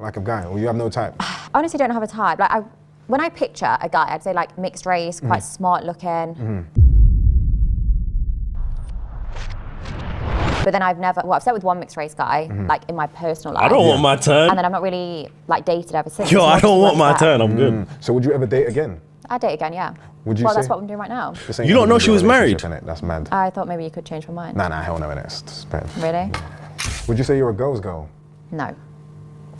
like a guy, or you have no type? I honestly don't have a type. Like when I picture a guy, I'd say like mixed race, quite smart looking. But then I've slept with one mixed race guy, like in my personal life. I don't want my turn. And then I've not really like dated ever since. Yo, I don't want my turn, I'm good. So would you ever date again? I'd date again, yeah. Would you well, say? that's what I'm doing right now. You don't know she was married? That's mad. I thought maybe you could change my mind. Nah, hell no, it's bad. Really? Would you say you're a girl's girl? No.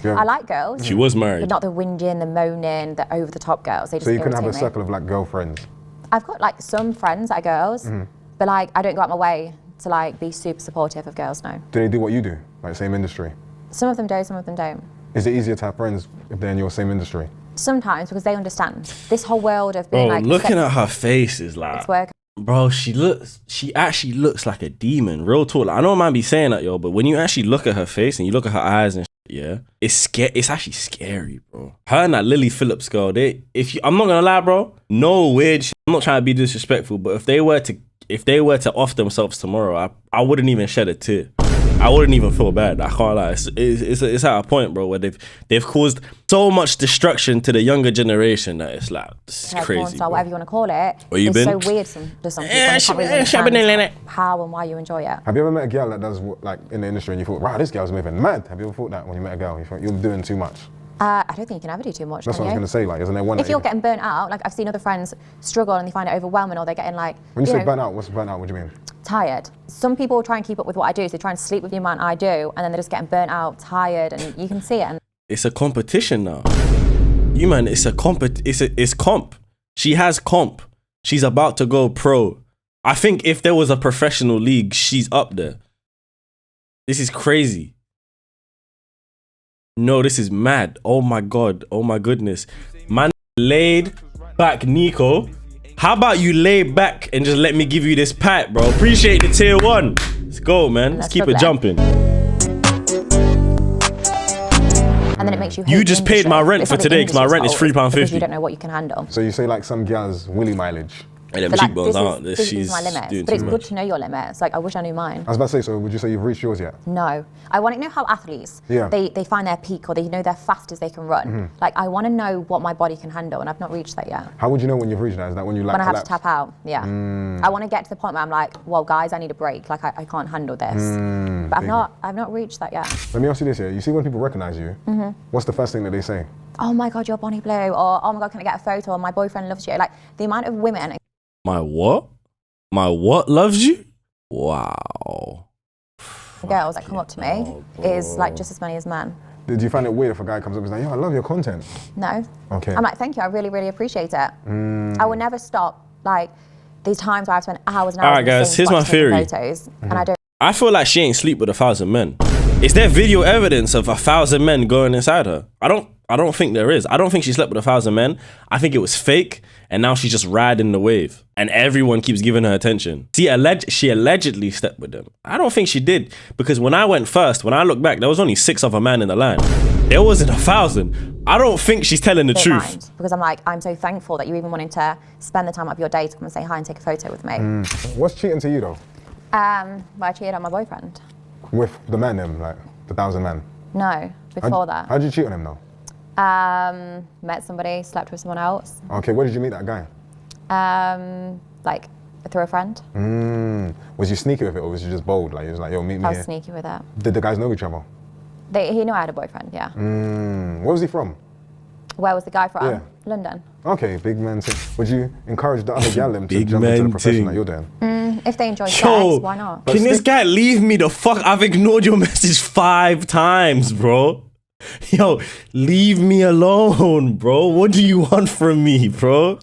I like girls. She was married. But not the whinging, the moaning, the over-the-top girls. They just So you couldn't irritate have a me. circle of like girlfriends? I've got like some friends that are girls, but like I don't go out my way to like be super supportive of girls, no. Do they do what you do? Like same industry? Some of them do, some of them don't. Is it easier to have friends if they're in your same industry? Sometimes, because they understand. This whole world of being Bro, like... looking at her face is like... It's work. Bro, she actually looks like a demon. Real talk. Like, I don't mind be saying that, yo, but when you actually look at her face and you look at her eyes and shit, yeah, it's actually scary, bro. Her and that Lily Phillips girl, I'm not gonna lie, bro, no weird shit. I'm not trying to be disrespectful, but if they were to off themselves tomorrow, I wouldn't even shed a tear. I wouldn't even feel bad. I can't lie. It's at a point, bro, where they've caused so much destruction to the younger generation that it's like, this is crazy. Or whatever you want to call it. Where you been? It's so weird to some people. And can't really understand how and why you enjoy it. Have you ever met a girl that does like in the industry and you thought, wow, this girl's moving mad? Have you ever thought that when you met a girl? You thought you're doing too much? I don't think you can ever do too much. That's what I was going to say. Like, isn't there one? If you're getting burnt out, like I've seen other friends struggle and they find it overwhelming, or they're getting like. When you say burnt out, what's burnt out? What do you mean? Tired. Some people try and keep up with what I do, so they try and sleep with the amount I do, and then they're just getting burnt out, tired, and you can see it. And it's a competition now. You man, it's comp. She has comp. She's about to go pro. I think if there was a professional league, she's up there. This is crazy. No, this is mad. Oh my God. Oh my goodness. Man laid back, Nico. How about you lay back and just let me give you this pipe, bro? Appreciate the tier 1. Let's go, man. Let's keep it jumping. And then it makes you. You just paid my rent for today because my rent is £3.50. Because you don't know what you can handle. So you say like some girls willy mileage. And them But, cheekbones like, aren't. this is She's my limits. doing But it's too good much. to know your limits. Like I wish I knew mine. I was about to say, so would you say you've reached yours yet? No. I want to know how athletes, they find their peak, or they know their fastest they can run. Like I want to know what my body can handle, and I've not reached that yet. How would you know when you've reached that? Is that when you like When I have to collapse? tap out, yeah. I want to get to the point where I'm like, well guys, I need a break. Like I can't handle this. But I've not reached that yet. Let me ask you this here. You see when people recognize you, what's the first thing that they say? Oh my God, you're Bonnie Blue, or oh my God, can I get a photo? Or my boyfriend loves you. Like the amount of women. My what? My what loves you? Wow. Girls that come up to me is like just as many as men. Did you find it weird if a guy comes up and says, yo, I love your content? No. Okay. I'm like, thank you, I really, really appreciate it. I will never stop, like, these times where I've spent hours and hours. All right, guys, here's my theory. Photos, and I don't. I feel like she ain't sleep with 1,000 men. Is there video evidence of 1,000 men going inside her? I don't think there is. I don't think she slept with 1,000 men. I think it was fake, and now she's just riding the wave, and everyone keeps giving her attention. See, she allegedly slept with them. I don't think she did, because when I went first, when I look back, there was only 6 other men in the line. There wasn't 1,000. I don't think she's telling the truth. Mind, because I'm like, I'm so thankful that you even wanted to spend the time of your day to come and say hi and take a photo with me. What's cheating to you though? Well, I cheated on my boyfriend. With the man, like the 1,000 men? No, before that. How'd you cheat on him though? Met somebody, slept with someone else. Okay, where did you meet that guy? Like through a friend. Was you sneaky with it, or was you just bold? Like you was like, yo, meet me I was here. sneaky with it. Did the guys know each other? He knew I had a boyfriend, yeah. Where was he from? Where was the guy from? Yeah. London. Okay, big man thing. Would you encourage the other gal them to Big jump into the man profession thing. that you're doing? If they enjoy sex, Yo, why not? can this guy leave me the fuck? I've ignored your message 5 times, bro. Yo, leave me alone, bro. What do you want from me, bro?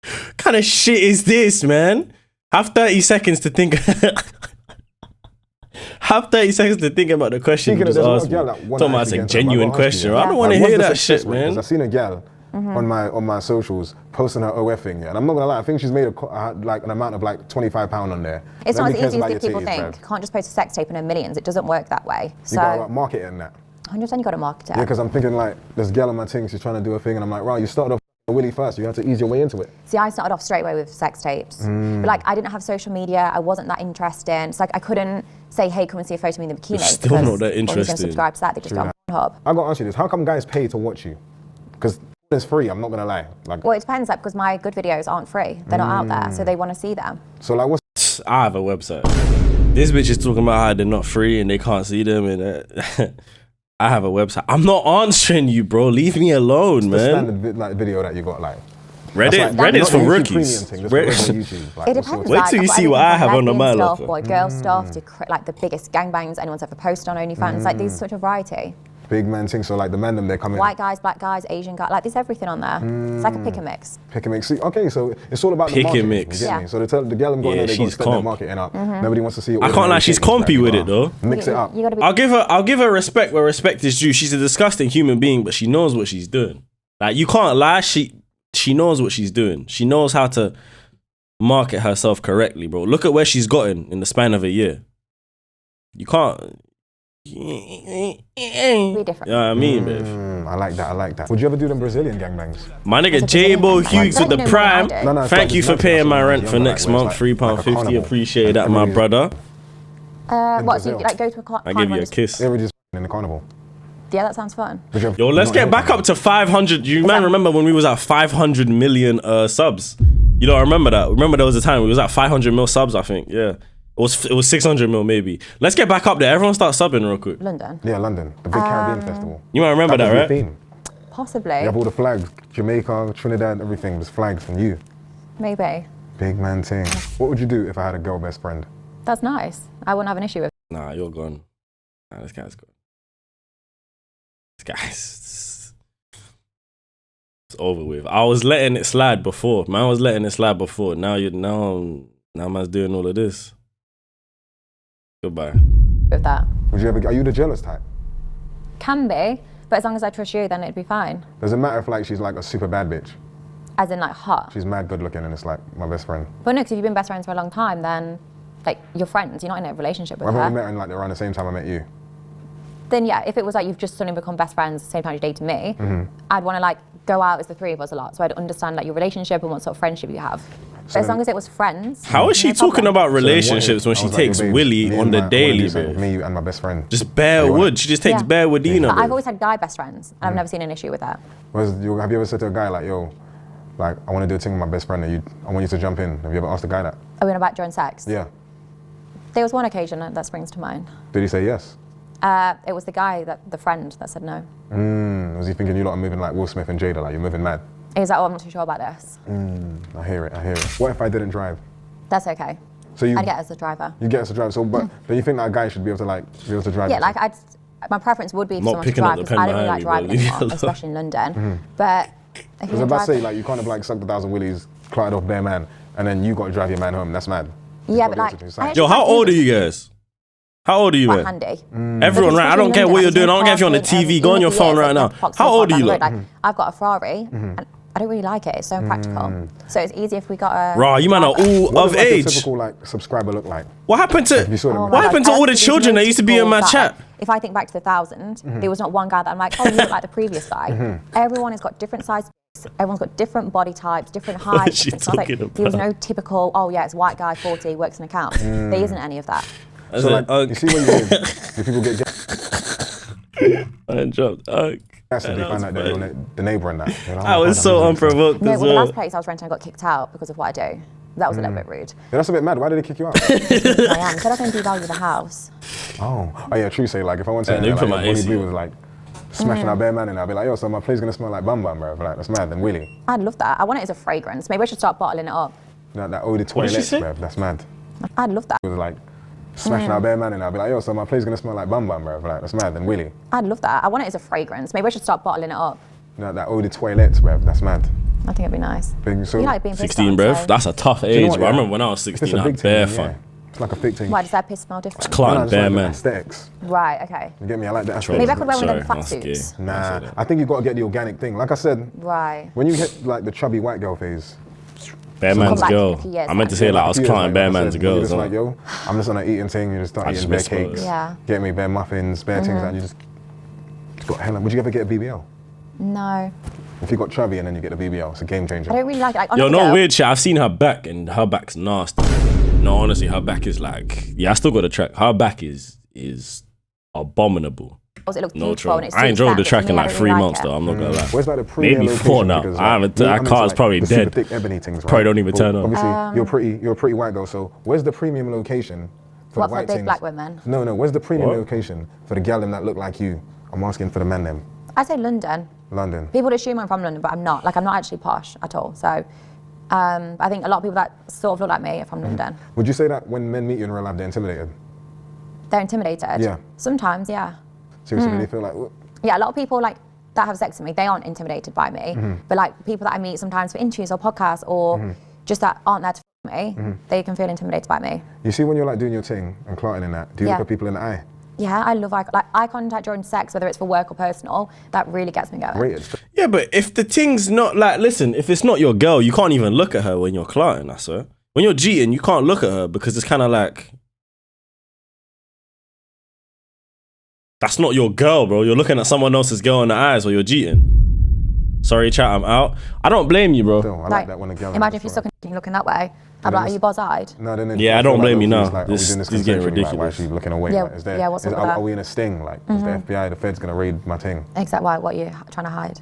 What kind of shit is this, man? Have 30 seconds to think. Have 30 seconds to think about the question you just asked me. Talking about it's a genuine question. I don't want to hear that shit, man. I seen a gal on my socials posting her OF thing, and I'm not gonna lie, I think she's made like an amount of like £25 on there. It's not as Nobody cares easy about as your people titties, think. bruv. You can't just post a sex tape and earn millions. It doesn't work that way. You So gotta market it and that. 100% you got to market it. Yeah, because I'm thinking like, this gal on my thing, she's trying to do a thing, and I'm like, right, you started off Willy first. You had to ease your way into it. See, I started off straight away with sex tapes. But like, I didn't have social media. I wasn't that interested. It's like I couldn't say, hey, come and see a photo of me in the bikini. It's still not that Going to interesting. subscribe to that, they just go on Pornhub. I got to ask you this. How come guys pay to watch you? Because it's free, I'm not going to lie. Like, Well, it depends, like, because my good videos aren't free. They're not out there, so they want to see them. so like, what's... I have a website. This bitch is talking about how they're not free and they can't see them. And I have a website. I'm not answering you, bro. Leave me alone, the man. standard like, video that you got, like... Reddit, Like, Reddit's not for the YouTube rookies. premium thing, just regular YouTube, like, It what's depends. your- Wait till you I've got see what everything I have from on the lesbian my stuff, locker. boy, girl stuff, to like the biggest gangbangs anyone's ever posted on OnlyFans. It's like these sort of variety. Big man thing, so like the man them, they're coming... White guys, black guys, Asian guys, like there's everything on there. It's like a pick and mix. Pick and mix. See, okay, so it's all about Pick the and marketing, mix. you get Yeah. me? So the girl them going Yeah, there, they got to she's step their comp. marketing up. Nobody wants to see... I can't lie, she's compy with it, though. Mix it up. You gotta be. I'll give her respect where respect is due. She's a disgusting human being, but she knows what she's doing. Like, you can't lie. She knows what she's doing. She knows how to market herself correctly, bro. Look at where she's gotten in the span of a year. You can't. Be different. You know what I mean, babe? I like that, I like that. Would you ever do them Brazilian gangbangs? My nigga That's a J-Bo Brazilian Hughes gang. with the Don't know prime. what I do. No, it's Thank like you for just paying my natural, rent like, for next where it's month. like- like a £3.50. carnival. Appreciate that, my Everybody- brother. What, so you Brazil. like go to a car? I give you a kiss. They were just in the carnival. Yeah, that sounds fun. Would you have- Yo, let's not get have back them? up to 500. You man, remember when we was at 500 million subs? You don't remember that? Remember there was a time we was at 500 mil subs, I think. Yeah. It was 600 mil maybe. Let's get back up there. Everyone start subbing real quick. London, Yeah, London, the big Caribbean festival. You might remember that, was your right? theme. possibly. You have all the flags, Jamaica, Trinidad, everything. There's flags from you. Maybe. Big man thing. What would you do if I had a girl best friend? That's nice. I wouldn't have an issue with. Nah, you're gone. Nah, this guy's gone. This guy's... It's over with. I was letting it slide before. Man was letting it slide before. Now man's doing all of this. Goodbye. With that. Would you ever? Are you the jealous type? Can be, but as long as I trust you, then it'd be fine. Does it matter if like she's like a super bad bitch? As in like hot. She's mad good looking and it's like my best friend. But no, because if you've been best friends for a long time, then like you're friends. You're not in a relationship with I've her. only met her in, like around the same time I met you. Then yeah, if it was like you've just suddenly become best friends at the same time you dated me, I'd want to like go out as the three of us a lot. So I'd understand like your relationship and what sort of friendship you have. But as long as it was friends. How is she no talking problem. about relationships when I she was like, takes yo, babes, Willie me on and the I wanna daily, do something babe? with me, you and my best friend. Just bare You wanna- wood. She just takes Yeah. bare woodina, But I've babe. always had guy best friends, and I've never seen an issue with that. Have you ever said to a guy like, yo, like I want to do a thing with my best friend and I want you to jump in? Have you ever asked a guy that? Are we on about during sex? Yeah. There was one occasion that springs to mind. Did he say yes? It was the guy, the friend, that said no. Was he thinking you lot are moving like Will Smith and Jada, like you're moving mad? He was like, oh, I'm not too sure about this. I hear it, I hear it. What if I didn't drive? That's okay. So you I'd get as the driver. you get us to drive, so but then you think that a guy should be able to drive? Yeah, you? like my preference would be for Not someone to picking up drive the because pen I don't really like behind me, driving bro. Leave me anymore, alone. especially in London. But if I was you're about to say driving, like you kind of like sucked 1,000 willies, clotted off bare man, and then you got to drive your man home. That's mad. yeah, You've but gotta like, be able to I decide. actually Yo, how like old are Ubers you guys? How old are you, quite man? handy. Everyone, right? I don't care what you're doing. I don't care if you're on the TV. Go on your phone right now. How old are you, like, lot? I've got a Ferrari, and I don't really like it. It's so impractical. So it's easy if we got a. Raw, you man are all What of does, like, your age. typical like subscriber look like? What happened to? You saw them. Oh right? my What God, happened to all the there's children that used to be in my people chat? that, if I think back to the 1000, there was not one guy that I'm like, oh, you look like the previous guy. Everyone has got different sizes. Everyone's got different body types, different What heights. is she different stuff. Like, talking there was about? no typical, oh yeah, it's white guy, 40, works in accounts. There isn't any of that. I So said, like, you see when you live, do people get I dropped. gas if they find out that you're the neighbour and that? You're like, I oh my was God, so I'm unprovoked No, as well, the well. last place I was renting, I got kicked out because of what I do. That was a little bit rude. Yeah, that's a bit mad. Why did they kick you out? I am. Said I can devalue the house. oh yeah, true. Say like if I went to Yeah, they like, put my Bonnie AC Blue on. was like smashing our bare man in, I'd be like, yo, so my place gonna smell like bum bum, bro. Like that's mad. Then Willie, I'd love that. I want it as a fragrance. Maybe I should start bottling it up. that eau de did she toilette, say? bro. That's mad. I'd love that. It was like smashing our bare man in, I'd be like, yo, so my place gonna smell like bum bum, bro. Like that's mad. Then Willie, I'd love that. I want it as a fragrance. Maybe I should start bottling it up. that eau de toilette, bro. That's mad. I think it'd be nice. Big, so You like being pissed 16, on, bruv. so- That's a tough you know age, what, bro. I yeah? remember when I was It's 16, a I big had bare thing, fun. yeah. It's like a big thing. Why does their piss smell different? Clark I just bare like the man. aesthetics. Right, okay. You get me? I like the aesthetics. Maybe I could wear one of them Sorry, fat that's gay. suits. Nah, I think you got to get the organic thing. Like I said, Right. when you hit like the chubby white girl phase, Bare Come man's back in a girl. few years, I meant to man. say like I a was few years, clowning like, bare like I man's said, you're girls. just like, innit? yo, I'm just on an eating thing. You just start I eating just bare miss those. cakes, Yeah. get me bare muffins, bare things, and you just got hella. Would you ever get a BBL? No. If you got chubby and then you get the BBL, it's a game changer. I don't really like it. Like, Yo, honestly, no though, weird shit. I've seen her back and her back's nasty. No, honestly, her back is like, yeah, I still got the track. Her back is abominable. It looks No beautiful troll. and it I ain't suits drove them, the but track for in me, I like don't 3 really months like it. though. I'm not gonna lie. Where's like the premium Maybe location? 4 now. Because, I haven't. I'm That into, car's like, probably the dead. Super thick ebony things, right? Probably don't even But turn up. Obviously, you're a pretty white girl. So where's the premium location for What, the for white big things? black women? No. Where's the premium What? location for the gal them that look like you? I'm asking for the men them. I say London. London. People assume I'm from London, but I'm not. Like, I'm not actually posh at all. So I think a lot of people that sort of look like me are from London. Would you say that when men meet you in real life, they're intimidated? They're intimidated. Yeah. Sometimes, yeah. Seriously, they feel like, "Whoa." Yeah, a lot of people like that have sex with me, they aren't intimidated by me. But like people that I meet sometimes for interviews or podcasts or just that aren't there to f me, they can feel intimidated by me. You see when you're like doing your thing and clarting in that, do you Yeah. look at people in the eye? Yeah, I love eye contact during sex, whether it's for work or personal. That really gets me going. Rated. Yeah, but if the thing's not like, listen, if it's not your girl, you can't even look at her when you're clarting, I swear. When you're cheating, you can't look at her because it's kind of like, that's not your girl, bro. You're looking at someone else's girl in the eyes while you're cheating. Sorry, chat, I'm out. I don't blame you, bro. Still, I like that when a gal. Imagine if you're sucking and looking that way. I'm like, are you boss-eyed? No, then Yeah, I don't feel blame you low-key now. it's like, This are we doing this is getting consensually? Like, why ridiculous. is she looking away? Yeah, Like, is there, yeah, what's up with are that? we in a sting? Like, is the FBI, the Fed's gonna raid my thing? Exactly. What are you trying to hide?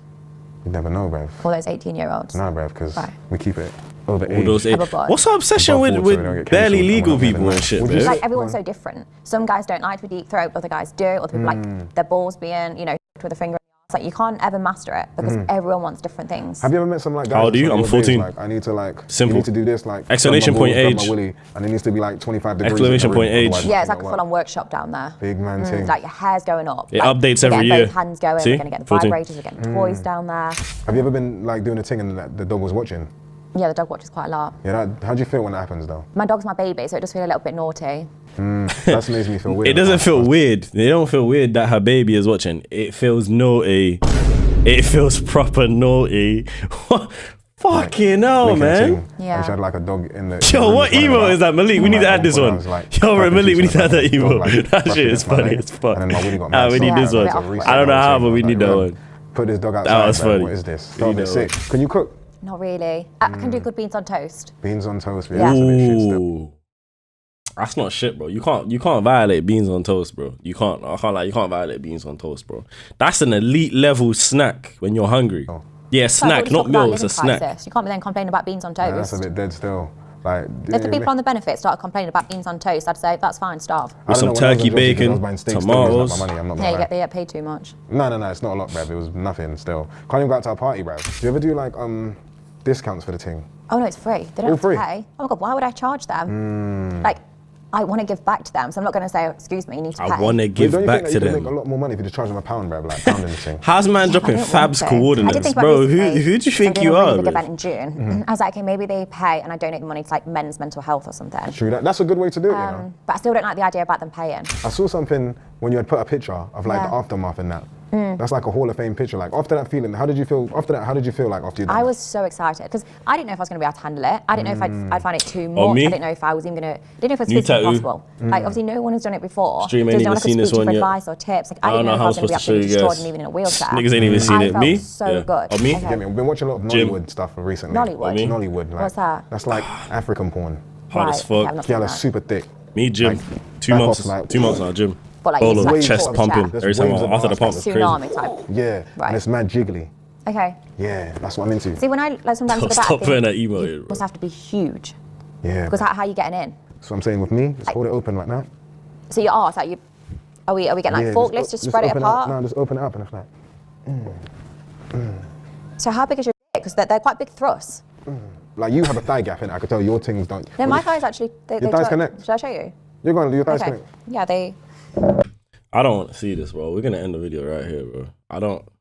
You never know, bruv. All those 18-year-olds. Nah, bruv, because Right. we keep it over All those age. Above board. What's our obsession Above with, board so we don't with get barely cancelled and legal we're not people gonna and shit, Would you babe? say- Like everyone's so different. Some guys don't like to be deep throat, other guys do. Other people like their balls being, with a finger in the arse. Like you can't ever master it because everyone wants different things. Have you ever met some like guys? How old are you? that's I'm like your babes, 14. Like, I need to like. Simple. You need to do this like. Exclamation grab my point balls, grab age. my willy, and it needs to be like 25 degrees. Exclamation in the room, point age. otherwise Yeah, it's like a gonna full-on work. workshop down there. Big man thing. Like your hair's going up. It like, updates we're every getting year. both hands going. See? We're going to get the 14. vibrators. We're getting toys down there. Have you ever been like doing a thing and the dog was watching? Yeah, the dog watches quite a lot. Yeah, how do you feel when that happens though? My dog's my baby, so it does feel a little bit naughty. That makes me feel weird. It doesn't feel weird. They don't feel weird that her baby is watching. It feels naughty. It feels proper naughty. Fucking hell, man. Yeah. I wish I had like a dog in the. Yo, what emo is that, Malik? We need to add this one. Yo, Malik, we need to add that emo. That shit is funny as fuck. And then my Willy got Ah, mad. we need Yeah, this one. a bit awkward. I don't know how, but we need that one. Put this dog outside. was man. funny. What is this? You Felt a bit know sick. Can you cook? Not really. I can do good beans on toast. Beans on toast. Yeah. That's a bit shit still. Ooh. That's not shit, bro. You can't violate beans on toast, bro. You can't. I can't lie. You can't violate beans on toast, bro. That's an elite level snack when you're hungry. Oh. Yeah, So I snack, thought we not talked about meal. It's a living snack. crisis. You can't be then complaining about beans on Yeah, that's toast. a bit dead still. Like, If the people on the benefit started complaining about beans on toast, I'd say that's fine, starve. I don't some know, when I was turkey in Jersey, 'cause I was bacon, buying steaks, tomatoes. still, it was like my money, I'm not Yeah, gonna lie. they get paid too much. No, it's not a lot, bruv. It was nothing still. Can't even go out to a party, bruv. Do you ever do like discounts for the thing? Oh no, it's free. They don't All have free? to pay. Oh my god, why would I charge them? Like, I want to give back to them, so I'm not going to say, excuse me, you need to pay. I want to give Don't you back think to that you can them. make a lot more money if you just charge them a pound, bruv? Like pound in the thing. How's man dropping I don't want Fabs to. I did coordinates, think about bro? recently, Who do you so I'm think doing you a really are? big bro? event in June. I was like, okay, maybe they pay and I donate the money to like men's mental health or something. True that. That's a good way to do it, you know. But I still don't like the idea about them paying. I saw something when you had put a picture of like the Yeah. aftermath and that. That's like a Hall of Fame picture. Like after that feeling, how did you feel? After that, how did you feel like after you done I that? was so excited because I didn't know if I was going to be able to handle it. I didn't know if I'd find it too much. Oh, me? I didn't know if I was even going to. I didn't know if it was New physically tattoo. possible. Like obviously, no one has done it before. Stream There ain't was no even one I could seen speak this to one for yet. advice or tips. Like I I don't didn't know know if how I I'm was going to be supposed to show absolutely you destroyed guys. and even in a wheelchair. Niggas ain't even seen I it. felt Me? so Yeah. good. Oh, me? Okay. Yeah, man, we've been watching a lot of Jim. Nollywood stuff recently. Nollywood? Me? Nollywood. Like, What's that? That's like African porn. Hard as Right, okay, fuck. I've not Yeah, seen that's that. super thick. Me, Jim. Like, 2 back months. off, like- 2 months now, Jim. But like, Bolo, it's like chest full pumping. chat. Every time Waves of after the arse, pump was crazy. Tsunami type. Yeah, Right. and it's mad jiggly. Okay. Yeah, that's what I'm into. See, when I like sometimes look at that, I Stop putting think that emo in, you bro. must have to be huge Yeah. because how are you getting in? So I'm saying with me, just hold it open like that. So your arse, like you, are we getting like Yeah, forklifts to spread it open apart? No, just open it up and it's like. So how big is your dick? Because they're quite big thrusts. Like you have a thigh gap in it. I could tell your things don't. No, my thighs actually, they Your thighs touch. connect? Should I show you? You're going to your thighs Okay. connect. Yeah, they. I don't want to see this, bro. We're gonna end the video right here, bro. I don't.